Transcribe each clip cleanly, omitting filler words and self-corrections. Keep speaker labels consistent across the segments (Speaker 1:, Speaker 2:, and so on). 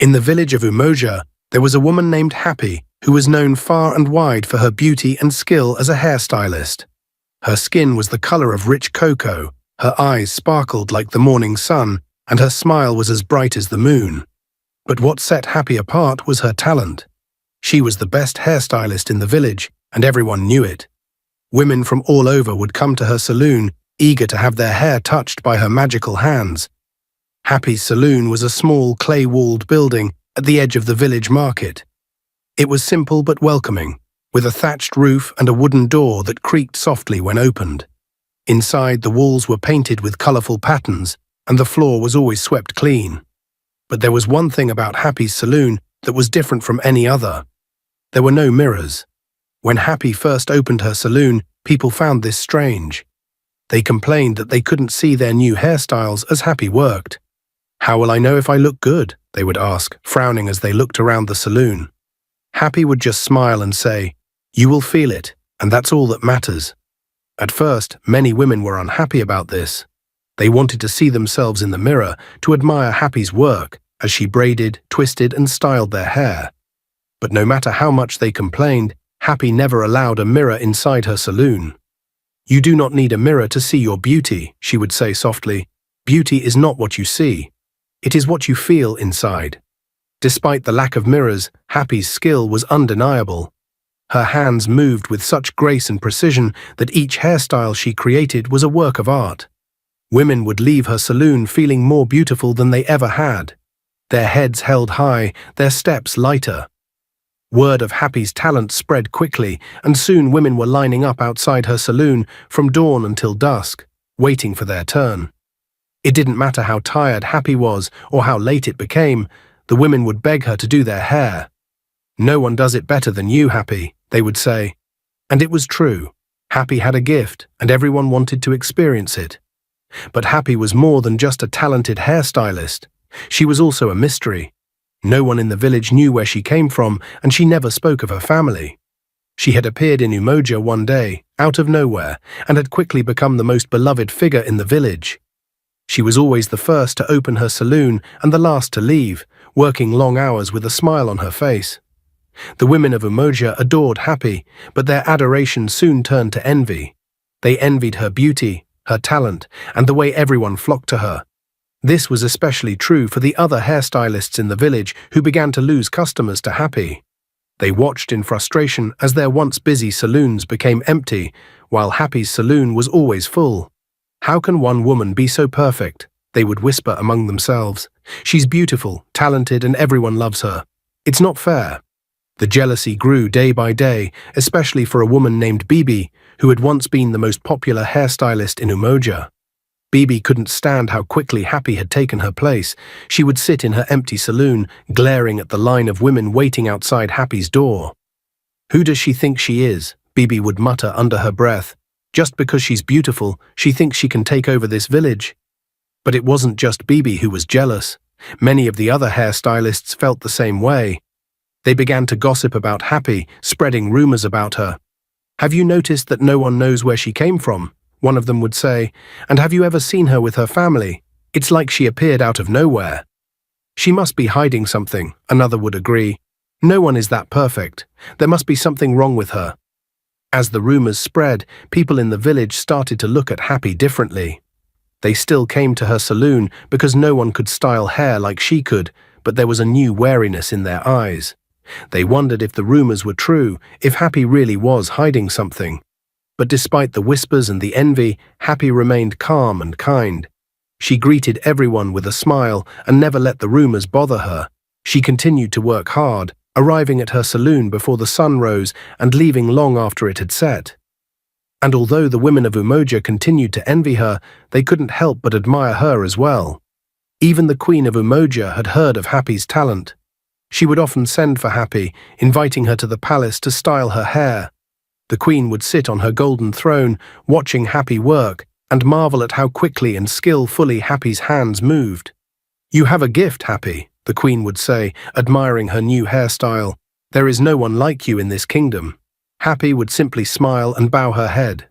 Speaker 1: In the village of Umoja, there was a woman named Happy who was known far and wide for her beauty and skill as a hairstylist. Her skin was the color of rich cocoa, her eyes sparkled like the morning sun, and her smile was as bright as the moon. But what set Happy apart was her talent. She was the best hairstylist in the village, and everyone knew it. Women from all over would come to her saloon, eager to have their hair touched by her magical hands. Happy's saloon was a small clay-walled building at the edge of the village market. It was simple but welcoming, with a thatched roof and a wooden door that creaked softly when opened. Inside, the walls were painted with colorful patterns, and the floor was always swept clean. But there was one thing about Happy's saloon that was different from any other. There were no mirrors. When Happy first opened her saloon, people found this strange. They complained that they couldn't see their new hairstyles as Happy worked. "How will I know if I look good?" they would ask, frowning as they looked around the saloon. Happy would just smile and say, "You will feel it, and that's all that matters." At first, many women were unhappy about this. They wanted to see themselves in the mirror, to admire Happy's work as she braided, twisted, and styled their hair. But no matter how much they complained, Happy never allowed a mirror inside her saloon. "You do not need a mirror to see your beauty," she would say softly. "Beauty is not what you see. It is what you feel inside." Despite the lack of mirrors, Happy's skill was undeniable. Her hands moved with such grace and precision that each hairstyle she created was a work of art. Women would leave her saloon feeling more beautiful than they ever had. Their heads held high, their steps lighter. Word of Happy's talent spread quickly, and soon women were lining up outside her saloon from dawn until dusk, waiting for their turn. It didn't matter how tired Happy was or how late it became, the women would beg her to do their hair. "No one does it better than you, Happy," they would say. And it was true. Happy had a gift, and everyone wanted to experience it. But Happy was more than just a talented hairstylist. She was also a mystery. No one in the village knew where she came from, and she never spoke of her family. She had appeared in Umoja one day, out of nowhere, and had quickly become the most beloved figure in the village. She was always the first to open her saloon and the last to leave, working long hours with a smile on her face. The women of Umoja adored Happy, but their adoration soon turned to envy. They envied her beauty, her talent, and the way everyone flocked to her. This was especially true for the other hairstylists in the village who began to lose customers to Happy. They watched in frustration as their once busy saloons became empty, while Happy's saloon was always full. "How can one woman be so perfect?" they would whisper among themselves. "She's beautiful, talented, and everyone loves her. It's not fair." The jealousy grew day by day, especially for a woman named Bibi, who had once been the most popular hairstylist in Umoja. Bibi couldn't stand how quickly Happy had taken her place. She would sit in her empty saloon, glaring at the line of women waiting outside Happy's door. "Who does she think she is?" Bibi would mutter under her breath. "Just because she's beautiful, she thinks she can take over this village." But it wasn't just Bibi who was jealous. Many of the other hairstylists felt the same way. They began to gossip about Happy, spreading rumors about her. "Have you noticed that no one knows where she came from?" one of them would say. "And have you ever seen her with her family? It's like she appeared out of nowhere." "She must be hiding something," another would agree. "No one is that perfect. There must be something wrong with her." As the rumors spread, people in the village started to look at Happy differently. They still came to her saloon because no one could style hair like she could, but there was a new wariness in their eyes. They wondered if the rumors were true, if Happy really was hiding something. But despite the whispers and the envy, Happy remained calm and kind. She greeted everyone with a smile and never let the rumors bother her. She continued to work hard, arriving at her saloon before the sun rose and leaving long after it had set. And although the women of Umoja continued to envy her, they couldn't help but admire her as well. Even the Queen of Umoja had heard of Happy's talent. She would often send for Happy, inviting her to the palace to style her hair. The Queen would sit on her golden throne, watching Happy work, and marvel at how quickly and skillfully Happy's hands moved. "You have a gift, Happy," the Queen would say, admiring her new hairstyle. "There is no one like you in this kingdom." Happy would simply smile and bow her head.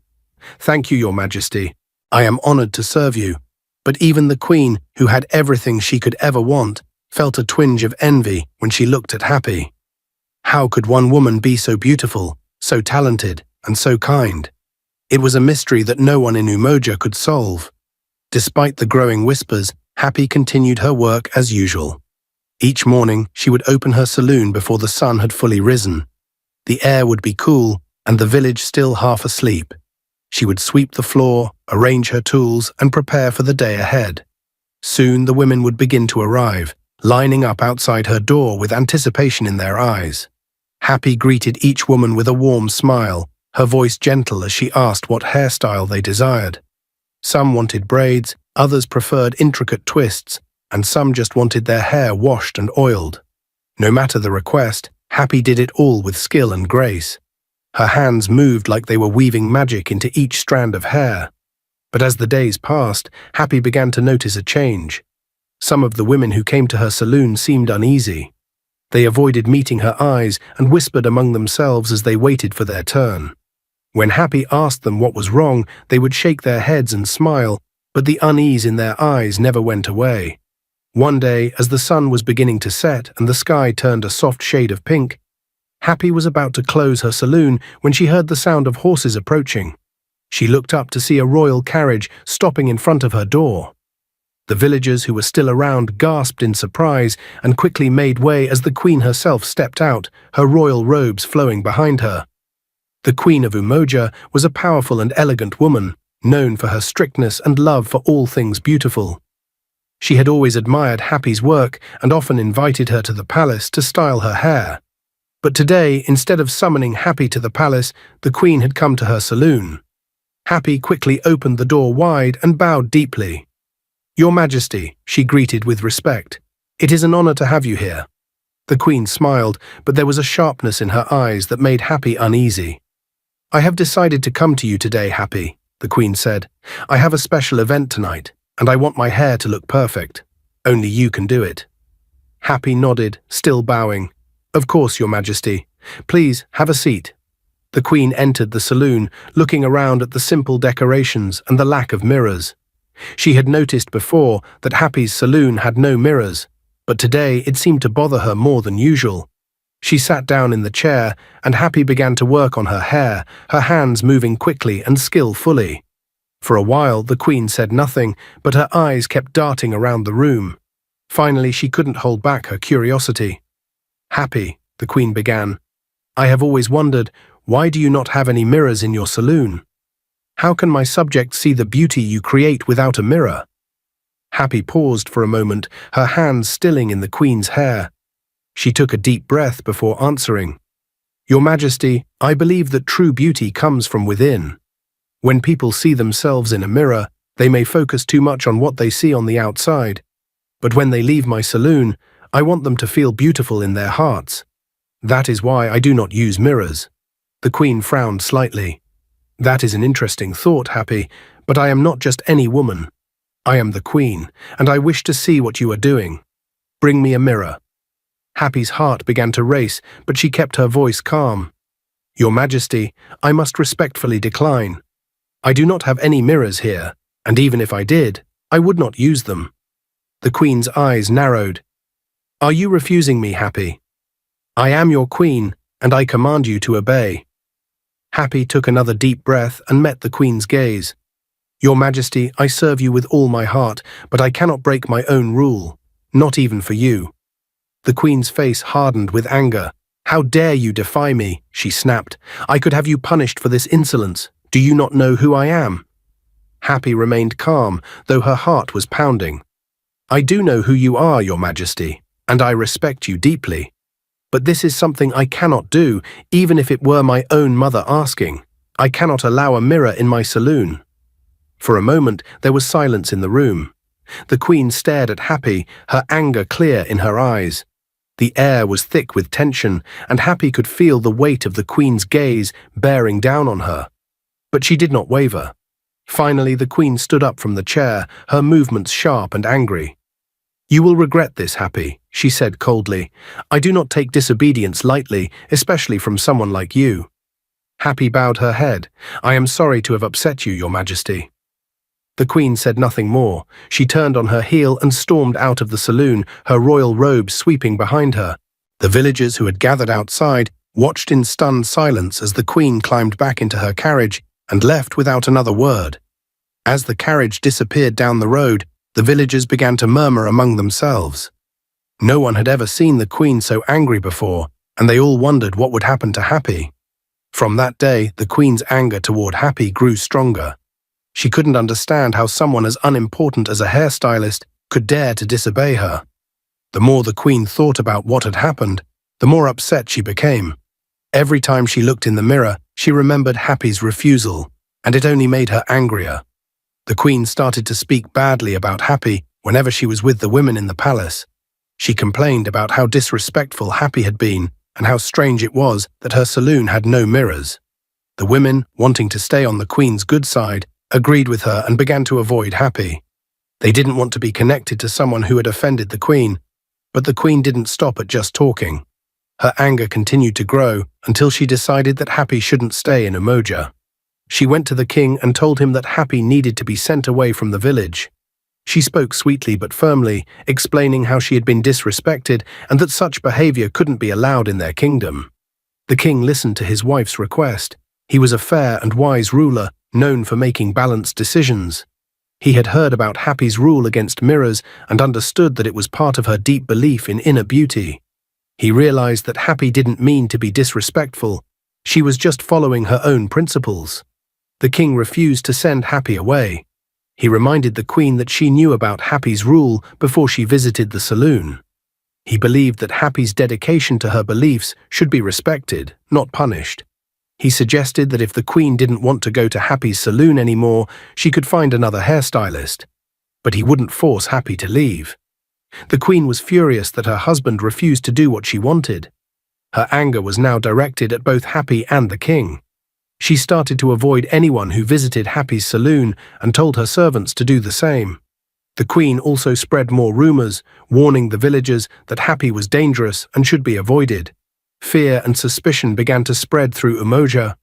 Speaker 1: "Thank you, Your Majesty. I am honored to serve you." But even the Queen, who had everything she could ever want, felt a twinge of envy when she looked at Happy. How could one woman be so beautiful, so talented, and so kind? It was a mystery that no one in Umoja could solve. Despite the growing whispers, Happy continued her work as usual. Each morning, she would open her saloon before the sun had fully risen. The air would be cool, and the village still half asleep. She would sweep the floor, arrange her tools, and prepare for the day ahead. Soon the women would begin to arrive, lining up outside her door with anticipation in their eyes. Happy greeted each woman with a warm smile, her voice gentle as she asked what hairstyle they desired. Some wanted braids, others preferred intricate twists, and some just wanted their hair washed and oiled. No matter the request, Happy did it all with skill and grace. Her hands moved like they were weaving magic into each strand of hair. But as the days passed, Happy began to notice a change. Some of the women who came to her saloon seemed uneasy. They avoided meeting her eyes and whispered among themselves as they waited for their turn. When Happy asked them what was wrong, they would shake their heads and smile, but the unease in their eyes never went away. One day, as the sun was beginning to set and the sky turned a soft shade of pink, Happy was about to close her saloon when she heard the sound of horses approaching. She looked up to see a royal carriage stopping in front of her door. The villagers who were still around gasped in surprise and quickly made way as the queen herself stepped out, her royal robes flowing behind her. The Queen of Umoja was a powerful and elegant woman, known for her strictness and love for all things beautiful. She had always admired Happy's work and often invited her to the palace to style her hair. But today, instead of summoning Happy to the palace, the queen had come to her saloon. Happy quickly opened the door wide and bowed deeply. "Your Majesty," she greeted with respect. "It is an honor to have you here." The queen smiled, but there was a sharpness in her eyes that made Happy uneasy. "I have decided to come to you today, Happy," the queen said. "I have a special event tonight, and I want my hair to look perfect. Only you can do it." Happy nodded, still bowing. "Of course, Your Majesty. Please, have a seat." The queen entered the saloon, looking around at the simple decorations and the lack of mirrors. She had noticed before that Happy's saloon had no mirrors, but today it seemed to bother her more than usual. She sat down in the chair, and Happy began to work on her hair, her hands moving quickly and skillfully. For a while the queen said nothing, but her eyes kept darting around the room. Finally she couldn't hold back her curiosity. "Happy," the queen began, "I have always wondered, why do you not have any mirrors in your saloon? How can my subjects see the beauty you create without a mirror?" Happy paused for a moment, her hands stilling in the queen's hair. She took a deep breath before answering. "Your Majesty, I believe that true beauty comes from within. When people see themselves in a mirror, they may focus too much on what they see on the outside. But when they leave my saloon, I want them to feel beautiful in their hearts. That is why I do not use mirrors." The queen frowned slightly. "That is an interesting thought, Happy, but I am not just any woman. I am the queen, and I wish to see what you are doing. Bring me a mirror." Happy's heart began to race, but she kept her voice calm. "Your Majesty, I must respectfully decline. I do not have any mirrors here, and even if I did, I would not use them." The queen's eyes narrowed. "Are you refusing me, Happy? I am your queen, and I command you to obey." Happy took another deep breath and met the queen's gaze. "Your Majesty, I serve you with all my heart, but I cannot break my own rule, not even for you." The queen's face hardened with anger. "How dare you defy me?" she snapped. "I could have you punished for this insolence. Do you not know who I am?" Happy remained calm, though her heart was pounding. "I do know who you are, Your Majesty, and I respect you deeply. But this is something I cannot do, even if it were my own mother asking. I cannot allow a mirror in my saloon." For a moment, there was silence in the room. The queen stared at Happy, her anger clear in her eyes. The air was thick with tension, and Happy could feel the weight of the queen's gaze bearing down on her. But she did not waver. Finally, the queen stood up from the chair, her movements sharp and angry. "You will regret this, Happy," she said coldly. "I do not take disobedience lightly, especially from someone like you." Happy bowed her head. "I am sorry to have upset you, Your Majesty." The queen said nothing more. She turned on her heel and stormed out of the saloon, her royal robe sweeping behind her. The villagers who had gathered outside watched in stunned silence as the queen climbed back into her carriage and left without another word. As the carriage disappeared down the road, the villagers began to murmur among themselves. No one had ever seen the queen so angry before, and they all wondered what would happen to Happy. From that day, the queen's anger toward Happy grew stronger. She couldn't understand how someone as unimportant as a hairstylist could dare to disobey her. The more the queen thought about what had happened, the more upset she became. Every time she looked in the mirror, she remembered Happy's refusal, and it only made her angrier. The queen started to speak badly about Happy whenever she was with the women in the palace. She complained about how disrespectful Happy had been and how strange it was that her saloon had no mirrors. The women, wanting to stay on the queen's good side, agreed with her and began to avoid Happy. They didn't want to be connected to someone who had offended the queen, but the queen didn't stop at just talking. Her anger continued to grow until she decided that Happy shouldn't stay in Umoja. She went to the king and told him that Happy needed to be sent away from the village. She spoke sweetly but firmly, explaining how she had been disrespected and that such behavior couldn't be allowed in their kingdom. The king listened to his wife's request. He was a fair and wise ruler, known for making balanced decisions. He had heard about Happy's rule against mirrors and understood that it was part of her deep belief in inner beauty. He realized that Happy didn't mean to be disrespectful. She was just following her own principles. The king refused to send Happy away. He reminded the queen that she knew about Happy's rule before she visited the saloon. He believed that Happy's dedication to her beliefs should be respected, not punished. He suggested that if the queen didn't want to go to Happy's saloon anymore, she could find another hairstylist. But he wouldn't force Happy to leave. The queen was furious that her husband refused to do what she wanted. Her anger was now directed at both Happy and the king. She started to avoid anyone who visited Happy's saloon and told her servants to do the same. The queen also spread more rumors, warning the villagers that Happy was dangerous and should be avoided. Fear and suspicion began to spread through Umoja.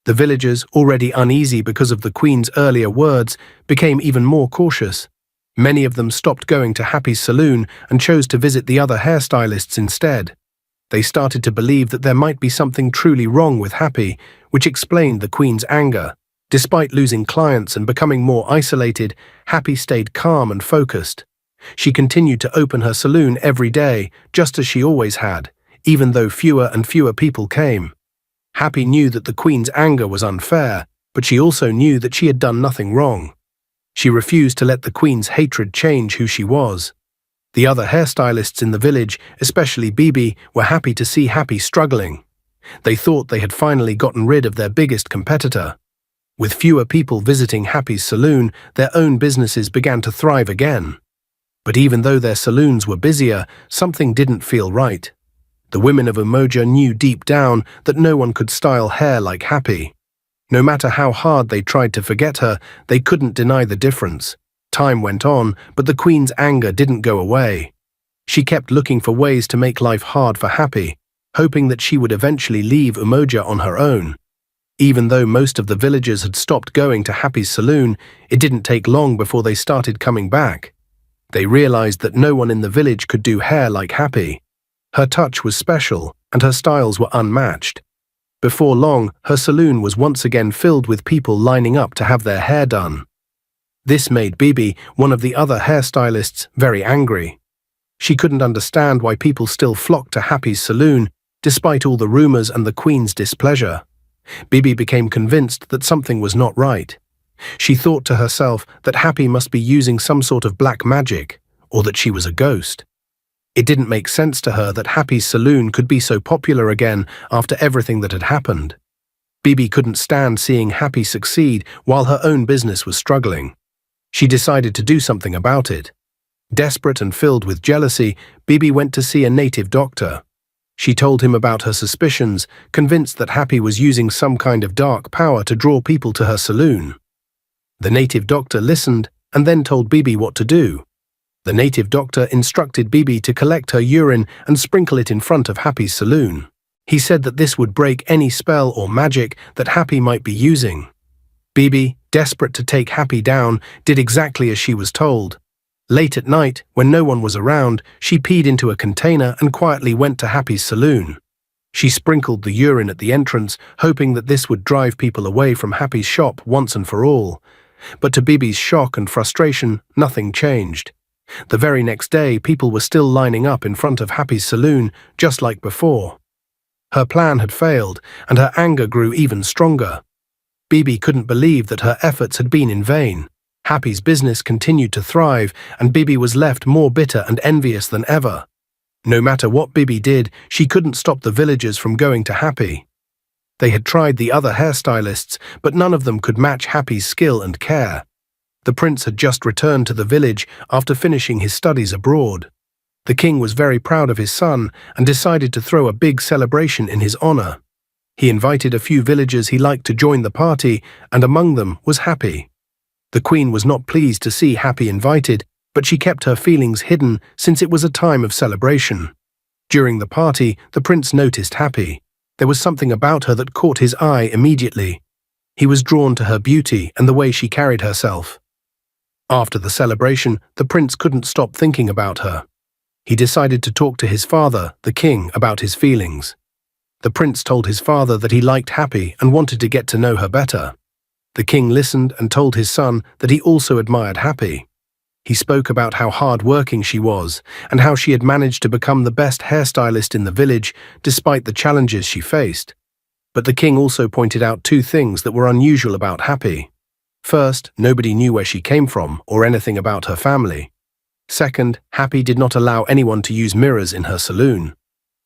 Speaker 1: The villagers, already uneasy because of the queen's earlier words, became even more cautious. Many of them stopped going to Happy's saloon and chose to visit the other hairstylists instead. They started to believe that there might be something truly wrong with Happy, which explained the queen's anger. Despite losing clients and becoming more isolated, Happy stayed calm and focused. She continued to open her saloon every day, just as she always had, even though fewer and fewer people came. Happy knew that the queen's anger was unfair, but she also knew that she had done nothing wrong. She refused to let the queen's hatred change who she was. The other hairstylists in the village, especially Bibi, were happy to see Happy struggling. They thought they had finally gotten rid of their biggest competitor. With fewer people visiting Happy's saloon, their own businesses began to thrive again. But even though their saloons were busier, something didn't feel right. The women of Umoja knew deep down that no one could style hair like Happy. No matter how hard they tried to forget her, they couldn't deny the difference. Time went on, but the queen's anger didn't go away. She kept looking for ways to make life hard for Happy, hoping that she would eventually leave Umoja on her own. Even though most of the villagers had stopped going to Happy's saloon, it didn't take long before they started coming back. They realized that no one in the village could do hair like Happy. Her touch was special, and her styles were unmatched. Before long, her saloon was once again filled with people lining up to have their hair done. This made Bibi, one of the other hairstylists, very angry. She couldn't understand why people still flocked to Happy's saloon, despite all the rumors and the queen's displeasure. Bibi became convinced that something was not right. She thought to herself that Happy must be using some sort of black magic, or that she was a ghost. It didn't make sense to her that Happy's saloon could be so popular again after everything that had happened. Bibi couldn't stand seeing Happy succeed while her own business was struggling. She decided to do something about it. Desperate and filled with jealousy, Bibi went to see a native doctor. She told him about her suspicions, convinced that Happy was using some kind of dark power to draw people to her saloon. The native doctor listened and then told Bibi what to do. The native doctor instructed Bibi to collect her urine and sprinkle it in front of Happy's saloon. He said that this would break any spell or magic that Happy might be using. Bibi, desperate to take Happy down, did exactly as she was told. Late at night, when no one was around, she peed into a container and quietly went to Happy's saloon. She sprinkled the urine at the entrance, hoping that this would drive people away from Happy's shop once and for all. But to Bibi's shock and frustration, nothing changed. The very next day, people were still lining up in front of Happy's saloon, just like before. Her plan had failed, and her anger grew even stronger. Bibi couldn't believe that her efforts had been in vain. Happy's business continued to thrive, and Bibi was left more bitter and envious than ever. No matter what Bibi did, she couldn't stop the villagers from going to Happy. They had tried the other hairstylists, but none of them could match Happy's skill and care. The prince had just returned to the village after finishing his studies abroad. The king was very proud of his son and decided to throw a big celebration in his honor. He invited a few villagers he liked to join the party, and among them was Happy. The queen was not pleased to see Happy invited, but she kept her feelings hidden since it was a time of celebration. During the party, the prince noticed Happy. There was something about her that caught his eye immediately. He was drawn to her beauty and the way she carried herself. After the celebration, the prince couldn't stop thinking about her. He decided to talk to his father, the king, about his feelings. The prince told his father that he liked Happy and wanted to get to know her better. The king listened and told his son that he also admired Happy. He spoke about how hard-working she was and how she had managed to become the best hairstylist in the village despite the challenges she faced. But the king also pointed out two things that were unusual about Happy. First, nobody knew where she came from or anything about her family. Second, Happy did not allow anyone to use mirrors in her saloon.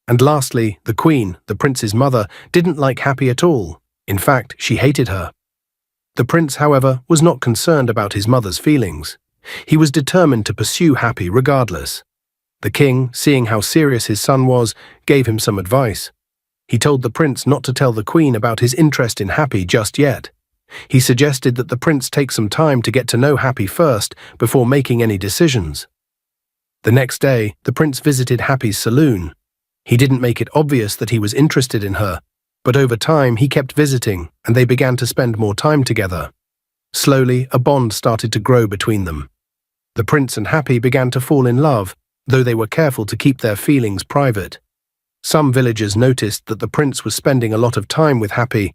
Speaker 1: And lastly, the queen, the prince's mother, didn't like Happy at all. In fact, she hated her. The prince, however, was not concerned about his mother's feelings. He was determined to pursue Happy regardless. The king, seeing how serious his son was, gave him some advice. He told the prince not to tell the queen about his interest in Happy just yet. He suggested that the prince take some time to get to know Happy first before making any decisions. The next day, the prince visited Happy's saloon. He didn't make it obvious that he was interested in her, but over time he kept visiting and they began to spend more time together. Slowly, a bond started to grow between them. The prince and Happy began to fall in love, though they were careful to keep their feelings private. Some villagers noticed that the prince was spending a lot of time with Happy,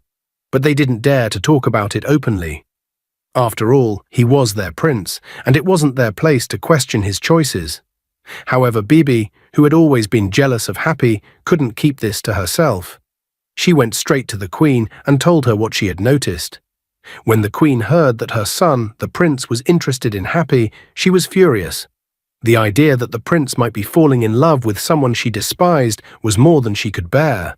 Speaker 1: but they didn't dare to talk about it openly. After all, he was their prince, and it wasn't their place to question his choices. However, Bibi, who had always been jealous of Happy, couldn't keep this to herself. She went straight to the queen and told her what she had noticed. When the queen heard that her son, the prince, was interested in Happy, she was furious. The idea that the prince might be falling in love with someone she despised was more than she could bear.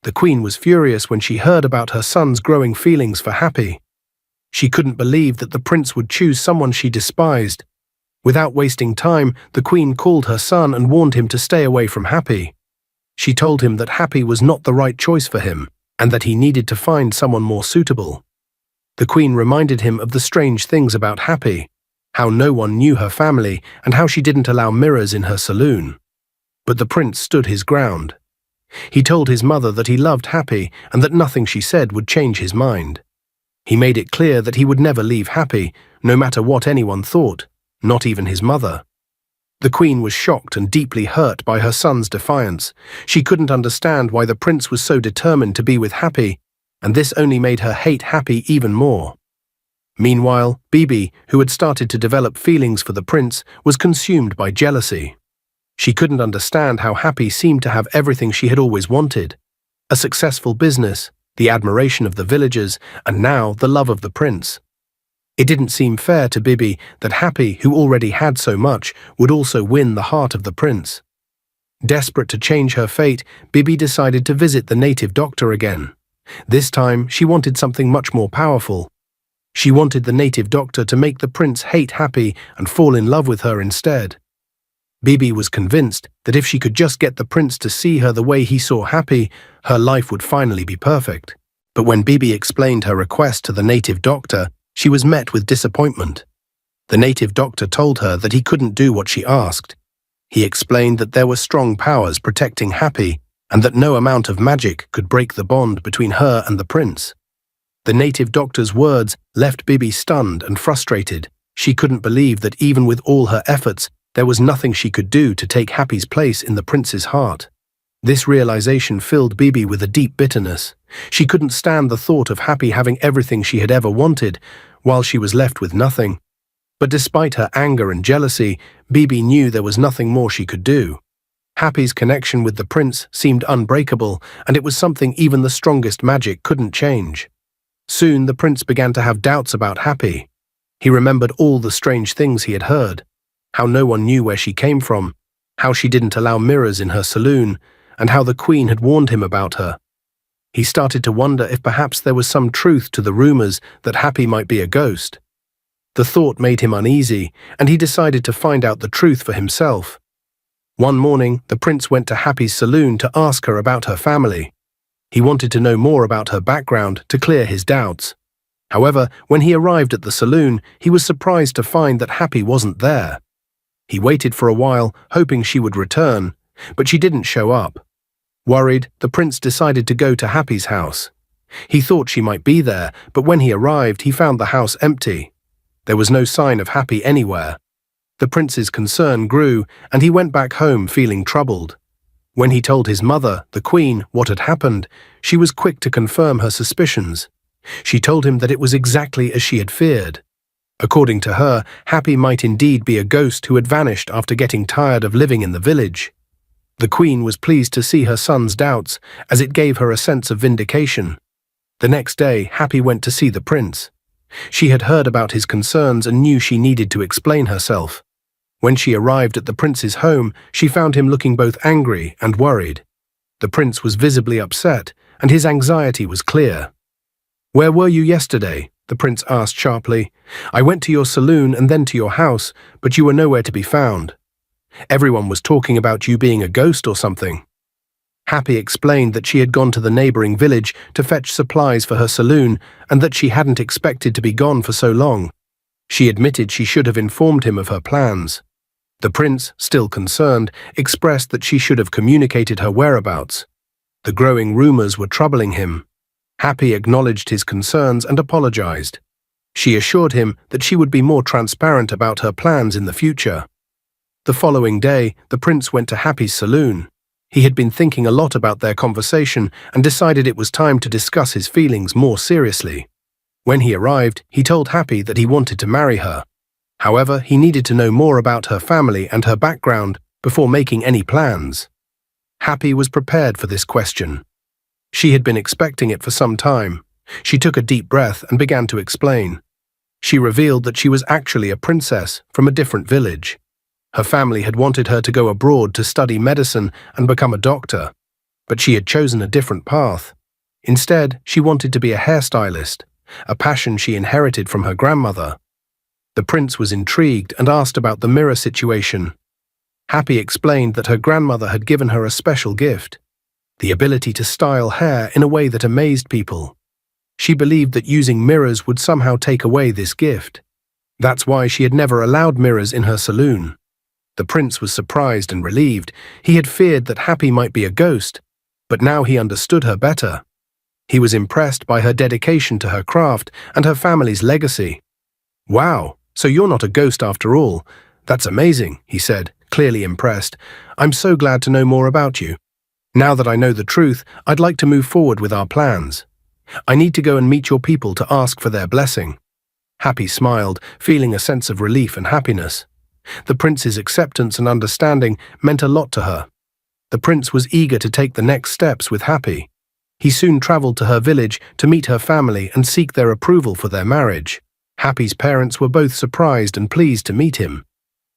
Speaker 1: The queen was furious when she heard about her son's growing feelings for Happy. She couldn't believe that the prince would choose someone she despised. Without wasting time, the queen called her son and warned him to stay away from Happy. She told him that Happy was not the right choice for him, and that he needed to find someone more suitable. The queen reminded him of the strange things about Happy, how no one knew her family, and how she didn't allow mirrors in her saloon. But the prince stood his ground. He told his mother that he loved Happy and that nothing she said would change his mind. He made it clear that he would never leave Happy, no matter what anyone thought, not even his mother. The queen was shocked and deeply hurt by her son's defiance. She couldn't understand why the prince was so determined to be with Happy, and this only made her hate Happy even more. Meanwhile, Bibi, who had started to develop feelings for the prince, was consumed by jealousy. She couldn't understand how Happy seemed to have everything she had always wanted: a successful business, the admiration of the villagers, and now the love of the prince. It didn't seem fair to Bibi that Happy, who already had so much, would also win the heart of the prince. Desperate to change her fate, Bibi decided to visit the native doctor again. This time, she wanted something much more powerful. She wanted the native doctor to make the prince hate Happy and fall in love with her instead. Bibi was convinced that if she could just get the prince to see her the way he saw Happy, her life would finally be perfect. But when Bibi explained her request to the native doctor, she was met with disappointment. The native doctor told her that he couldn't do what she asked. He explained that there were strong powers protecting Happy and that no amount of magic could break the bond between her and the prince. The native doctor's words left Bibi stunned and frustrated. She couldn't believe that even with all her efforts, there was nothing she could do to take Happy's place in the prince's heart. This realization filled Bibi with a deep bitterness. She couldn't stand the thought of Happy having everything she had ever wanted, while she was left with nothing. But despite her anger and jealousy, Bibi knew there was nothing more she could do. Happy's connection with the prince seemed unbreakable, and it was something even the strongest magic couldn't change. Soon the prince began to have doubts about Happy. He remembered all the strange things he had heard, how no one knew where she came from, how she didn't allow mirrors in her saloon, and how the queen had warned him about her. He started to wonder if perhaps there was some truth to the rumors that Happy might be a ghost. The thought made him uneasy, and he decided to find out the truth for himself. One morning, the prince went to Happy's saloon to ask her about her family. He wanted to know more about her background to clear his doubts. However, when he arrived at the saloon, he was surprised to find that Happy wasn't there. He waited for a while, hoping she would return, but she didn't show up. Worried, the prince decided to go to Happy's house. He thought she might be there, but when he arrived, he found the house empty. There was no sign of Happy anywhere. The prince's concern grew, and he went back home feeling troubled. When he told his mother, the queen, what had happened, she was quick to confirm her suspicions. She told him that it was exactly as she had feared. According to her, Happy might indeed be a ghost who had vanished after getting tired of living in the village. The queen was pleased to see her son's doubts, as it gave her a sense of vindication. The next day, Happy went to see the prince. She had heard about his concerns and knew she needed to explain herself. When she arrived at the prince's home, she found him looking both angry and worried. The prince was visibly upset, and his anxiety was clear. "Where were you yesterday?" the prince asked sharply. "I went to your saloon and then to your house, but you were nowhere to be found. Everyone was talking about you being a ghost or something." Happy explained that she had gone to the neighboring village to fetch supplies for her saloon and that she hadn't expected to be gone for so long. She admitted she should have informed him of her plans. The prince, still concerned, expressed that she should have communicated her whereabouts. The growing rumors were troubling him. Happy acknowledged his concerns and apologized. She assured him that she would be more transparent about her plans in the future. The following day, the prince went to Happy's saloon. He had been thinking a lot about their conversation and decided it was time to discuss his feelings more seriously. When he arrived, he told Happy that he wanted to marry her. However, he needed to know more about her family and her background before making any plans. Happy was prepared for this question. She had been expecting it for some time. She took a deep breath and began to explain. She revealed that she was actually a princess from a different village. Her family had wanted her to go abroad to study medicine and become a doctor, but she had chosen a different path. Instead, she wanted to be a hairstylist, a passion she inherited from her grandmother. The prince was intrigued and asked about the mirror situation. Happy explained that her grandmother had given her a special gift, the ability to style hair in a way that amazed people. She believed that using mirrors would somehow take away this gift. That's why she had never allowed mirrors in her saloon. The prince was surprised and relieved. He had feared that Happy might be a ghost, but now he understood her better. He was impressed by her dedication to her craft and her family's legacy. "Wow, so you're not a ghost after all. That's amazing," he said, clearly impressed. "I'm so glad to know more about you. Now that I know the truth, I'd like to move forward with our plans. I need to go and meet your people to ask for their blessing." Happy smiled, feeling a sense of relief and happiness. The prince's acceptance and understanding meant a lot to her. The prince was eager to take the next steps with Happy. He soon traveled to her village to meet her family and seek their approval for their marriage. Happy's parents were both surprised and pleased to meet him.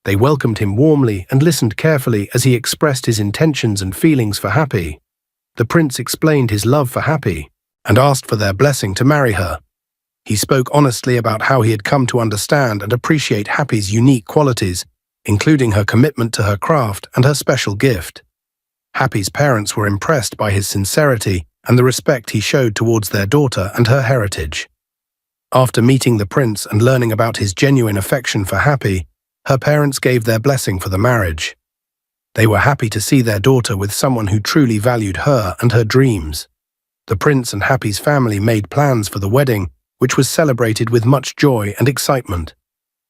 Speaker 1: They welcomed him warmly and listened carefully as he expressed his intentions and feelings for Happy. The prince explained his love for Happy and asked for their blessing to marry her. He spoke honestly about how he had come to understand and appreciate Happy's unique qualities, including her commitment to her craft and her special gift. Happy's parents were impressed by his sincerity and the respect he showed towards their daughter and her heritage. After meeting the prince and learning about his genuine affection for Happy, her parents gave their blessing for the marriage. They were happy to see their daughter with someone who truly valued her and her dreams. The prince and Happy's family made plans for the wedding, which was celebrated with much joy and excitement.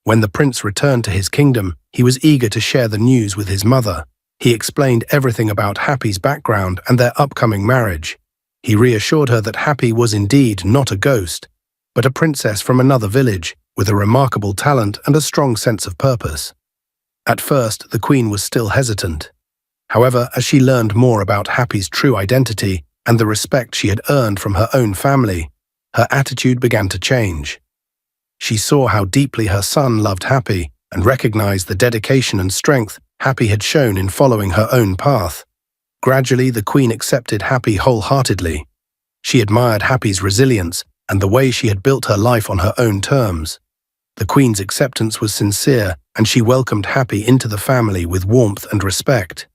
Speaker 1: When the prince returned to his kingdom, he was eager to share the news with his mother. He explained everything about Happy's background and their upcoming marriage. He reassured her that Happy was indeed not a ghost, but a princess from another village, with a remarkable talent and a strong sense of purpose. At first, the queen was still hesitant. However, as she learned more about Happy's true identity and the respect she had earned from her own family, her attitude began to change. She saw how deeply her son loved Happy and recognized the dedication and strength Happy had shown in following her own path. Gradually, the queen accepted Happy wholeheartedly. She admired Happy's resilience and the way she had built her life on her own terms. The queen's acceptance was sincere, and she welcomed Happy into the family with warmth and respect.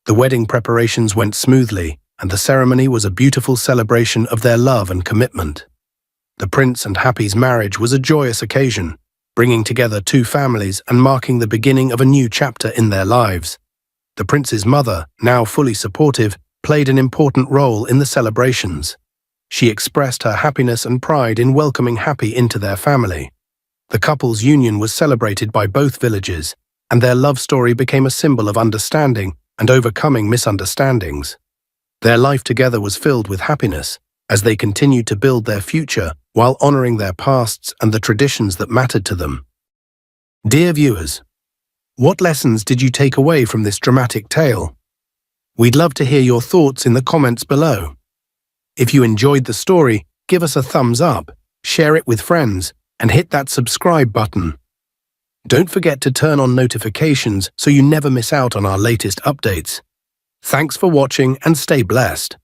Speaker 1: The wedding preparations went smoothly, and the ceremony was a beautiful celebration of their love and commitment. The prince and Happy's marriage was a joyous occasion, bringing together two families and marking the beginning of a new chapter in their lives. The prince's mother, now fully supportive, played an important role in the celebrations. She expressed her happiness and pride in welcoming Happy into their family. The couple's union was celebrated by both villages, and their love story became a symbol of understanding and overcoming misunderstandings. Their life together was filled with happiness, as they continued to build their future while honoring their pasts and the traditions that mattered to them. Dear viewers, what lessons did you take away from this dramatic tale? We'd love to hear your thoughts in the comments below. If you enjoyed the story, give us a thumbs up, share it with friends, and hit that subscribe button. Don't forget to turn on notifications so you never miss out on our latest updates. Thanks for watching and stay blessed.